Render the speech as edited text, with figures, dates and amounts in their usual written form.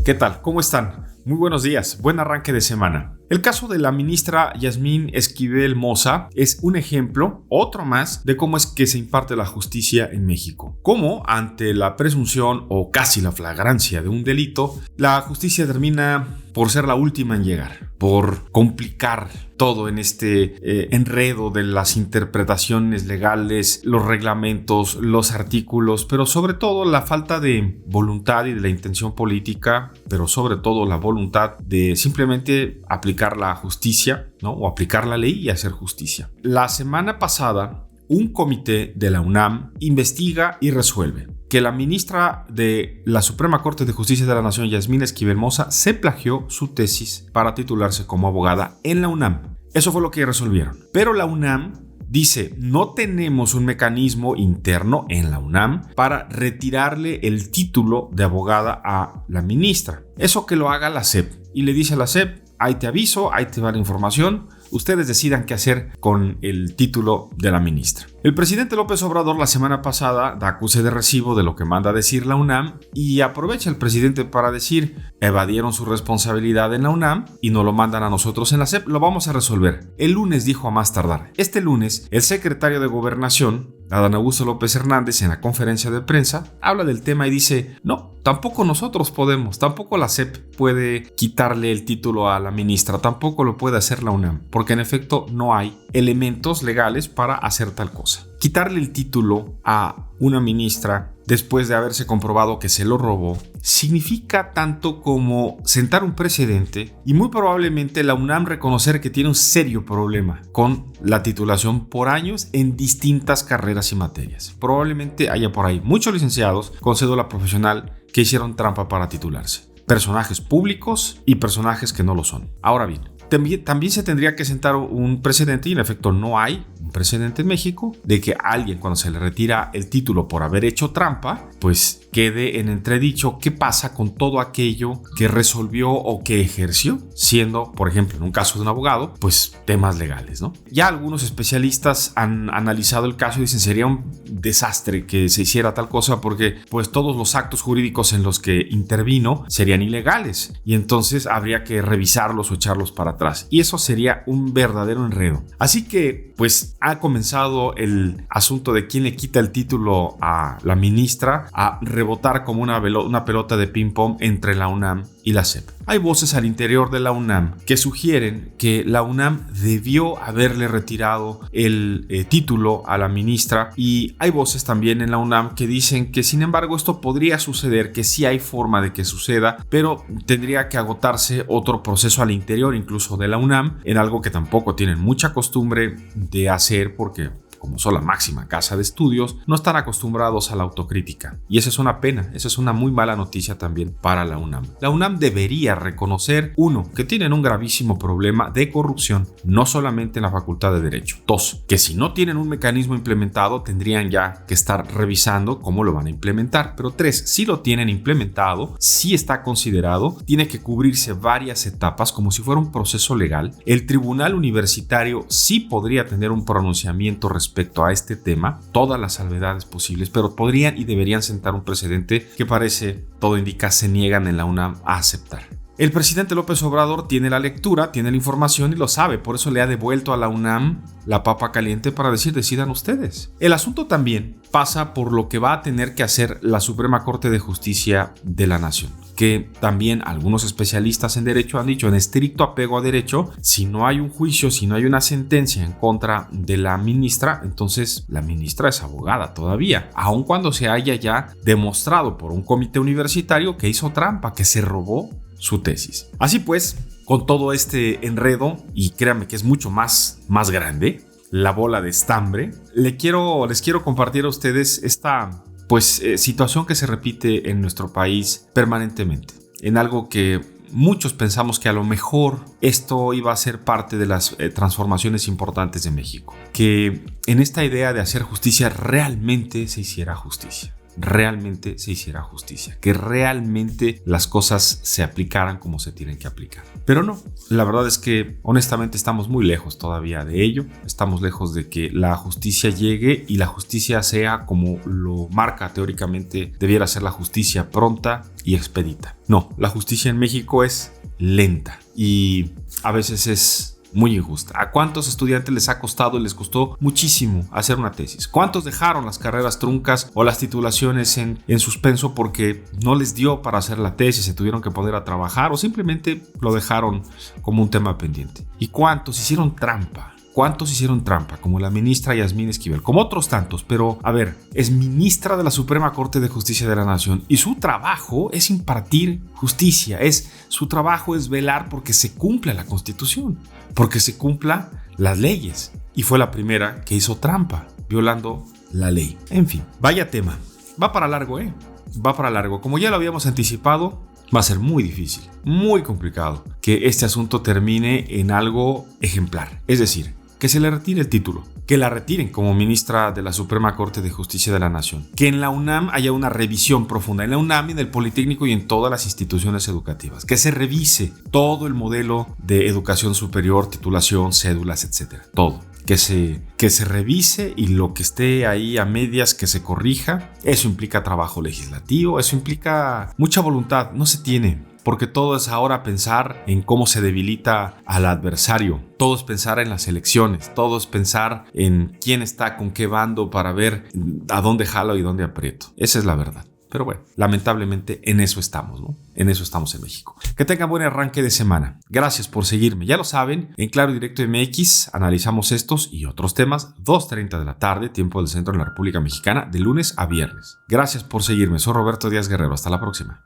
¿Qué tal? ¿Cómo están? Muy buenos días, buen arranque de semana. El caso de la ministra Yasmín Esquivel Moza es un ejemplo, otro más, de cómo es que se imparte la justicia en México. Cómo, ante la presunción o casi la flagrancia de un delito, la justicia termina por ser la última en llegar, por complicar todo en este enredo de las interpretaciones legales, los reglamentos, los artículos, pero sobre todo la falta de voluntad y de la intención política, pero sobre todo la voluntad de simplemente aplicar la justicia, ¿no? O aplicar la ley y hacer justicia. La semana pasada, un comité de la UNAM investiga y resuelve que la ministra de la Suprema Corte de Justicia de la Nación, Yasmín Esquivel Moza, se plagió su tesis para titularse como abogada en la UNAM. Eso fue lo que resolvieron. Pero la UNAM dice, no tenemos un mecanismo interno en la UNAM para retirarle el título de abogada a la ministra. Eso que lo haga la SEP. Y le dice a la SEP, ahí te aviso, ahí te va la información. Ustedes decidan qué hacer con el título de la ministra. El presidente López Obrador la semana pasada da acuse de recibo de lo que manda a decir la UNAM y aprovecha el presidente para decir, evadieron su responsabilidad en la UNAM y nos lo mandan a nosotros en la SEP, lo vamos a resolver. El lunes dijo a más tardar. Este lunes, el secretario de Gobernación, Adán Augusto López Hernández, en la conferencia de prensa, habla del tema y dice, no, tampoco nosotros podemos, tampoco la SEP puede quitarle el título a la ministra, tampoco lo puede hacer la UNAM, porque en efecto no hay elementos legales para hacer tal cosa. Quitarle el título a una ministra después de haberse comprobado que se lo robó significa tanto como sentar un precedente y muy probablemente la UNAM reconocer que tiene un serio problema con la titulación por años en distintas carreras y materias. Probablemente haya por ahí muchos licenciados con cédula profesional que hicieron trampa para titularse. Personajes públicos y personajes que no lo son. Ahora bien, también se tendría que sentar un precedente, y en efecto no hay un precedente en México, de que alguien cuando se le retira el título por haber hecho trampa, pues quede en entredicho qué pasa con todo aquello que resolvió o que ejerció, siendo, por ejemplo, en un caso de un abogado, pues temas legales, ¿no? Ya algunos especialistas han analizado el caso y dicen sería un desastre que se hiciera tal cosa porque pues todos los actos jurídicos en los que intervino serían ilegales y entonces habría que revisarlos o echarlos para atrás y eso sería un verdadero enredo. Así que pues ha comenzado el asunto de quién le quita el título a la ministra a rebotar como una pelota de ping pong entre la UNAM y la SEP. Hay voces al interior de la UNAM que sugieren que la UNAM debió haberle retirado el título a la ministra y hay voces también en la UNAM que dicen que sin embargo esto podría suceder, que sí hay forma de que suceda, pero tendría que agotarse otro proceso al interior incluso de la UNAM en algo que tampoco tienen mucha costumbre de hacer porque como son la máxima casa de estudios, no están acostumbrados a la autocrítica. Y esa es una pena, esa es una muy mala noticia también para la UNAM. La UNAM debería reconocer, uno, que tienen un gravísimo problema de corrupción, no solamente en la Facultad de Derecho. Dos, que si no tienen un mecanismo implementado, tendrían ya que estar revisando cómo lo van a implementar. Pero tres, si lo tienen implementado, si está considerado, tiene que cubrirse varias etapas como si fuera un proceso legal. El tribunal universitario sí podría tener un pronunciamiento respecto a este tema, todas las salvedades posibles, pero podrían y deberían sentar un precedente que parece, todo indica, se niegan en la UNAM a aceptar. El presidente López Obrador tiene la lectura, tiene la información y lo sabe, por eso le ha devuelto a la UNAM la papa caliente para decir, decidan ustedes. El asunto también pasa por lo que va a tener que hacer la Suprema Corte de Justicia de la Nación, que también algunos especialistas en derecho han dicho, en estricto apego a derecho, si no hay un juicio, si no hay una sentencia en contra de la ministra, entonces la ministra es abogada todavía, aun cuando se haya ya demostrado por un comité universitario que hizo trampa, que se robó su tesis. Así pues, con todo este enredo, y créanme que es mucho más grande, la bola de estambre, les quiero compartir a ustedes esta situación que se repite en nuestro país permanentemente, en algo que muchos pensamos que a lo mejor esto iba a ser parte de las transformaciones importantes de México, que en esta idea de hacer justicia realmente se hiciera justicia. realmente se hiciera justicia, que realmente las cosas se aplicaran como se tienen que aplicar. Pero no, la verdad es que honestamente estamos muy lejos todavía de ello, estamos lejos de que la justicia llegue y la justicia sea como lo marca teóricamente debiera ser la justicia, pronta y expedita. No, la justicia en México es lenta y a veces es muy injusta. ¿A cuántos estudiantes les ha costado y les costó muchísimo hacer una tesis? ¿Cuántos dejaron las carreras truncas o las titulaciones en suspenso porque no les dio para hacer la tesis, se tuvieron que poner a trabajar o simplemente lo dejaron como un tema pendiente? ¿Y cuántos hicieron trampa? ¿Cuántos hicieron trampa? Como la ministra Yasmín Esquivel, como otros tantos, pero a ver, es ministra de la Suprema Corte de Justicia de la Nación y su trabajo es impartir justicia, su trabajo es velar porque se cumpla la Constitución, porque se cumplan las leyes. Y fue la primera que hizo trampa, violando la ley. En fin, vaya tema. Va para largo, Va para largo. Como ya lo habíamos anticipado, va a ser muy difícil, muy complicado que este asunto termine en algo ejemplar. Es decir, que se le retire el título, que la retiren como ministra de la Suprema Corte de Justicia de la Nación, que en la UNAM haya una revisión profunda, en la UNAM, en el Politécnico y en todas las instituciones educativas, que se revise todo el modelo de educación superior, titulación, cédulas, etcétera, todo. Que se revise y lo que esté ahí a medias que se corrija. Eso implica trabajo legislativo, eso implica mucha voluntad, no se tiene. Porque todo es ahora pensar en cómo se debilita al adversario, todo es pensar en las elecciones, todo es pensar en quién está con qué bando para ver a dónde jalo y dónde aprieto. Esa es la verdad. Pero bueno, lamentablemente en eso estamos, ¿no? En eso estamos en México. Que tengan buen arranque de semana. Gracias por seguirme. Ya lo saben, en Claro Directo MX analizamos estos y otros temas 2:30 de la tarde, tiempo del centro en la República Mexicana, de lunes a viernes. Gracias por seguirme. Soy Roberto Díaz Guerrero. Hasta la próxima.